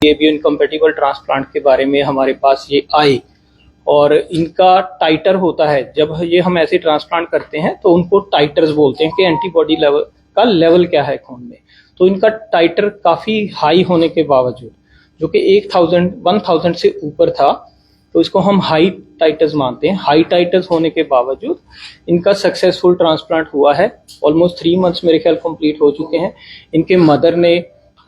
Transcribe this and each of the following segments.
ABO incompatible transplant के बारे में हमारे पास ये आए और इनका टाइटर होता है। जब ये हम ऐसे ट्रांसप्लांट करते हैं तो उनको टाइटर्स बोलते हैं कि एंटीबॉडी लेवल का लेवल क्या है खून में। तो इनका टाइटर काफ़ी हाई होने के बावजूद, जो कि 1000 से ऊपर था, तो इसको हम हाई टाइटर्स मानते हैं। हाई टाइटर्स होने के बावजूद इनका सक्सेसफुल ट्रांसप्लांट हुआ है। ऑलमोस्ट 3 मंथ्स मेरे ख्याल कंप्लीट हो चुके हैं। इनके मदर ने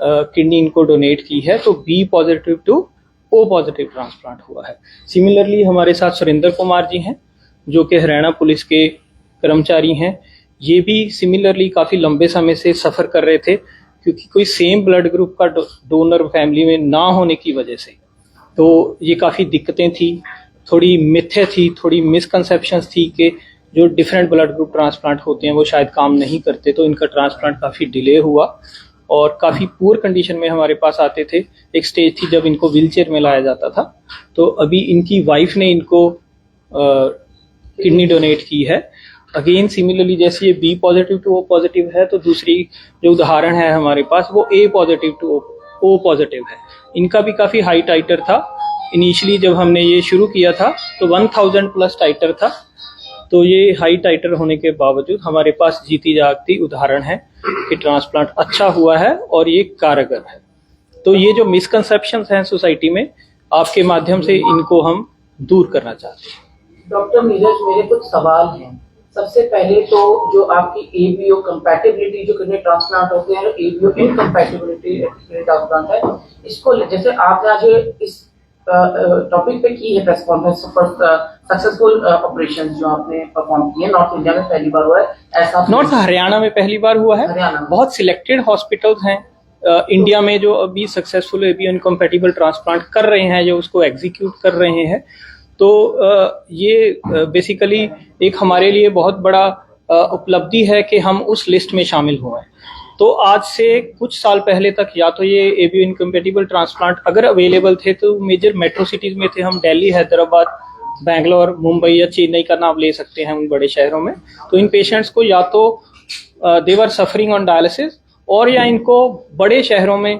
किडनी इनको डोनेट की है, तो B positive to O positive transplant हुआ है। सिमिलरली हमारे साथ सुरेंद्र कुमार जी हैं, जो कि हरियाणा पुलिस के कर्मचारी हैं। ये भी सिमिलरली काफ़ी लंबे समय से सफ़र कर रहे थे, क्योंकि कोई सेम ब्लड ग्रुप का डोनर फैमिली में ना होने की वजह से तो ये काफ़ी दिक्कतें थी, थोड़ी मिथ्या थी, थोड़ी मिसकंसेप्शंस थी कि जो डिफरेंट ब्लड ग्रुप ट्रांसप्लांट होते हैं वो शायद काम नहीं करते। तो इनका ट्रांसप्लांट काफ़ी डिले हुआ और काफ़ी पुअर कंडीशन में हमारे पास आते थे। एक स्टेज थी जब इनको व्हीलचेयर में लाया जाता था। तो अभी इनकी वाइफ ने इनको किडनी डोनेट की है। अगेन सिमिलरली जैसे ये B positive to O positive है, तो दूसरी जो उदाहरण है हमारे पास वो A positive to O positive है। इनका भी काफ़ी हाई टाइटर था। इनिशियली जब हमने ये शुरू किया था तो 1000 प्लस टाइटर था। तो ये हाई टाइटर होने के बावजूद हमारे पास जीती जागती उदाहरण है कि ट्रांसप्लांट अच्छा हुआ है और ये कारगर है। तो ये जो मिसकंसेप्शंस हैं सोसाइटी में, आपके माध्यम से इनको हम दूर करना चाहते हैं। डॉक्टर नीरज, मेरे कुछ सवाल हैं। सबसे पहले तो जो आपकी एबीओ कंपैटिबिलिटी जो किडनी ट्रांसप्लांट होते हैं, एबीओ इनकम्पैटिबिलिटी ट्रांसप्लांट है, इसको जैसे आपने आज इस टॉपिक पे की है press conference for successful operations जो आपने परफॉर्म किए, नॉर्थ इंडिया में पहली बार हुआ है ऐसा? नॉर्थ हरियाणा में पहली बार हुआ है। बहुत सिलेक्टेड हॉस्पिटल्स हैं इंडिया में जो अभी सक्सेसफुल एबीओ इनकम्पैटिबल ट्रांसप्लांट कर रहे हैं, जो उसको एग्जीक्यूट कर रहे हैं। तो ये बेसिकली एक हमारे लिए बहुत बड़ा उपलब्धि है कि हम उस लिस्ट में शामिल हुए हैं। तो आज से कुछ साल पहले तक या तो ये एबीओ इनकम्पैटिबल ट्रांसप्लांट अगर अवेलेबल थे तो मेजर मेट्रो सिटीज़ में थे। हम दिल्ली, हैदराबाद, बेंगलोर, मुंबई या चेन्नई का नाम ले सकते हैं उन बड़े शहरों में। तो इन पेशेंट्स को या तो दे वर सफरिंग ऑन डायलिसिस, और या इनको बड़े शहरों में,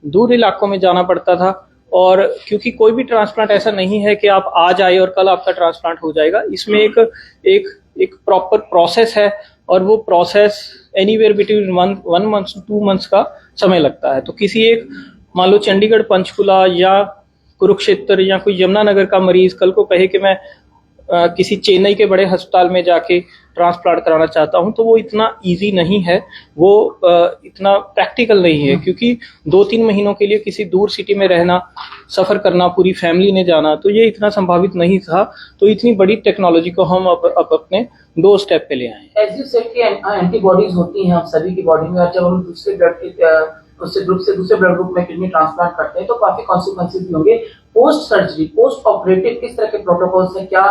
दूर इलाकों में जाना पड़ता था। और क्योंकि कोई भी ट्रांसप्लांट ऐसा नहीं है कि आप आज आए और कल आपका ट्रांसप्लांट हो जाएगा। इसमें एक प्रॉपर प्रोसेस है, और वो process anywhere between 1 month to 2 months का समय लगता है। तो किसी एक, मान लो चंडीगढ़, पंचकुला या कुरुक्षेत्र या कोई यमुनानगर का मरीज कल को कहे कि मैं किसी चेन्नई के बड़े अस्पताल में जाके ट्रांसप्लांट कराना चाहता हूं, तो वो इतना इजी नहीं है, वो इतना प्रैक्टिकल नहीं है। क्योंकि 2-3 महीनों के लिए किसी दूर सिटी में रहना, सफ़र करना, पूरी फैमिली ने जाना, तो ये इतना संभावित नहीं था। तो इतनी बड़ी टेक्नोलॉजी को हम अब अपने 2 स्टेप पे ले आए। एज यू सेड कि एंटीबॉडीज होती हैं हम सभी की बॉडी में, और जब हम दूसरे ग्रुप से दूसरे ब्लड ग्रुप में किडनी ट्रांसप्लांट करते हैं तो काफी कॉन्सिक्वेंसेस भी होंगे। पोस्ट सर्जरी, पोस्ट ऑपरेटिव किस तरह के प्रोटोकॉल्स हैं, क्या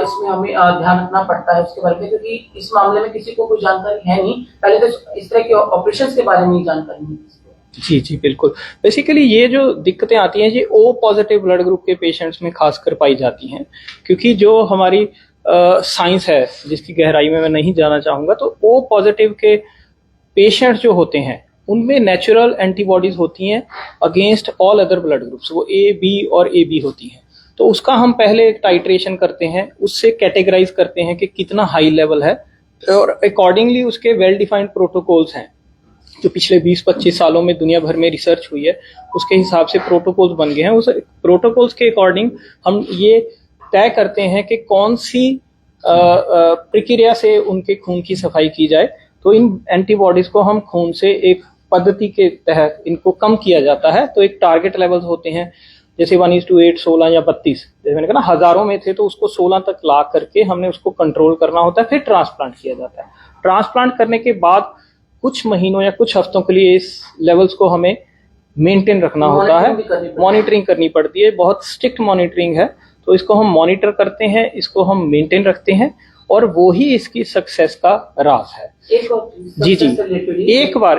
इसमें हमें ध्यान रखना पड़ता है उसके बारे में? क्योंकि इस मामले में किसी को कोई जानकारी है नहीं, पहले तो इस तरह के ऑपरेशंस के बारे में जानकारी नहीं। जी बिल्कुल। बेसिकली ये जो दिक्कतें आती हैं, ये ओ पॉजिटिव ब्लड ग्रुप के पेशेंट्स में खासकर पाई जाती हैं। क्योंकि जो हमारी साइंस है, जिसकी गहराई में मैं नहीं जाना चाहूँगा, तो ओ पॉजिटिव के पेशेंट्स जो होते हैं उनमें नेचुरल एंटीबॉडीज होती हैं against all other blood groups. वो ए, बी और ए बी होती हैं। तो उसका हम पहले एक टाइट्रेशन करते हैं, उससे कैटेगराइज करते हैं कि कितना हाई लेवल है, और अकॉर्डिंगली उसके वेल डिफाइंड प्रोटोकॉल्स हैं जो पिछले 20-25 सालों में दुनिया भर में रिसर्च हुई है। उसके हिसाब से प्रोटोकॉल्स बन गए हैं। उस प्रोटोकॉल्स के अकॉर्डिंग हम ये तय करते हैं कि कौन सी प्रक्रिया से उनके खून की सफाई की जाए। तो इन एंटीबॉडीज को हम खून से एक पद्धति के तहत इनको कम किया जाता है। तो एक टारगेट लेवल्स होते हैं, जैसे 1:8, 16 या 32, जैसे मैंने कहा ना, हजारों में थे तो उसको 16 तक ला करके हमने उसको कंट्रोल करना होता है। फिर ट्रांसप्लांट किया जाता है। ट्रांसप्लांट करने के बाद कुछ महीनों या कुछ हफ्तों के लिए इस लेवल्स को हमें मेंटेन रखना होता है, मॉनिटरिंग करनी पड़ती है। बहुत स्ट्रिक्ट मॉनिटरिंग है। तो इसको हम मॉनिटर करते हैं, इसको हम मेंटेन रखते हैं, और वो ही इसकी सक्सेस का राज है। जी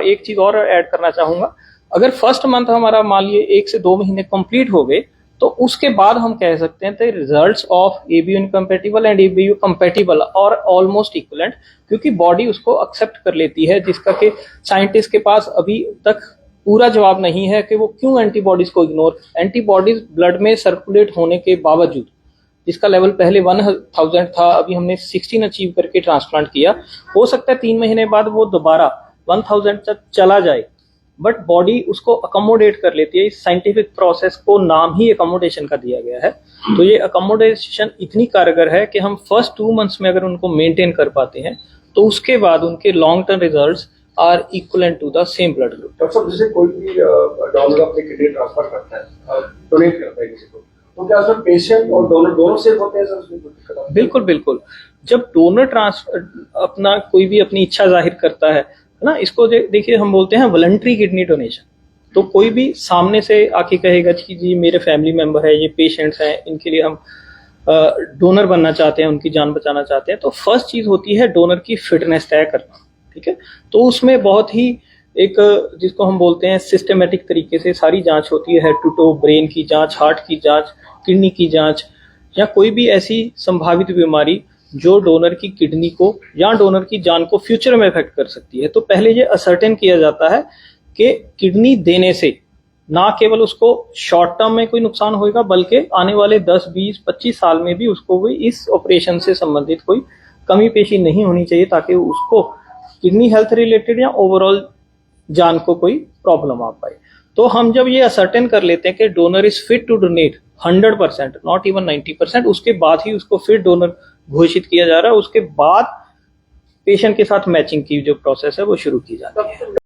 एक चीज और ऐड करना चाहूंगा। अगर फर्स्ट मंथ हमारा मान लिए 1 से 2 महीने कंप्लीट हो गए, तो उसके बाद हम कह सकते हैं results of ABO incompatible and ABO compatible और ऑलमोस्ट इक्विवेलेंट, क्योंकि बॉडी उसको एक्सेप्ट कर लेती है, जिसका कि साइंटिस्ट के पास अभी तक पूरा जवाब नहीं है कि वो क्यों एंटीबॉडीज को इग्नोर, एंटीबॉडीज ब्लड में सर्कुलेट होने के बावजूद, जिसका लेवल पहले 1000 था, अभी हमने 16 अचीव करके ट्रांसप्लांट किया, हो सकता है 3 महीने बाद वो दोबारा 1000 तक चला जाए, बट बॉडी उसको अकोमोडेट कर लेती है। इस साइंटिफिक प्रोसेस को नाम ही अकोमोडेशन का दिया गया है। तो ये अकोमोडेशन इतनी कारगर है कि हम फर्स्ट 2 मंथ्स में अगर उनको मेंटेन कर पाते हैं तो उसके बाद उनके long term results are equivalent to the same blood group. Doctor साहब, जैसे कोई भी डोनर अपनी किडनी ट्रांसफर करता है, डोनेट करता है किसी को, तो क्या उसमें पेशेंट और डोनर दोनों सेफ होते हैं सर? उसमें कोई दिक्कत आती है? बिल्कुल बिल्कुल। जब डोनर अपना कोई भी अपनी इच्छा जाहिर करता है ना, इसको देखिए हम बोलते हैं वॉलंटरी किडनी डोनेशन। तो कोई भी सामने से आके कहेगा कि जी मेरे फैमिली मेंबर है, ये पेशेंट्स हैं, इनके लिए हम डोनर बनना चाहते हैं, उनकी जान बचाना चाहते हैं, तो फर्स्ट चीज होती है डोनर की फिटनेस तय करना। ठीक है, तो उसमें बहुत ही एक जिसको हम बोलते हैं सिस्टमेटिक तरीके से सारी जांच होती है, हेड टू टो, ब्रेन की जांच, हार्ट की जांच, किडनी की जांच, या कोई भी ऐसी संभावित बीमारी जो डोनर की किडनी को या डोनर की जान को फ्यूचर में इफेक्ट कर सकती है। तो पहले ये असर्टेन किया जाता है कि किडनी देने से ना केवल उसको शॉर्ट टर्म में कोई नुकसान होगा, बल्कि आने वाले 10, 20, 25 साल में भी उसको कोई इस ऑपरेशन से संबंधित कोई कमी पेशी नहीं होनी चाहिए, ताकि उसको किडनी हेल्थ रिलेटेड या ओवरऑल जान को कोई प्रॉब्लम आ पाए। तो हम जब ये असर्टेन कर लेते हैं कि donor is fit to donate 100%, not even 90%, उसके बाद ही उसको फिट डोनर घोषित किया जा रहा है। उसके बाद पेशेंट के साथ मैचिंग की जो प्रोसेस है वो शुरू की जाती है।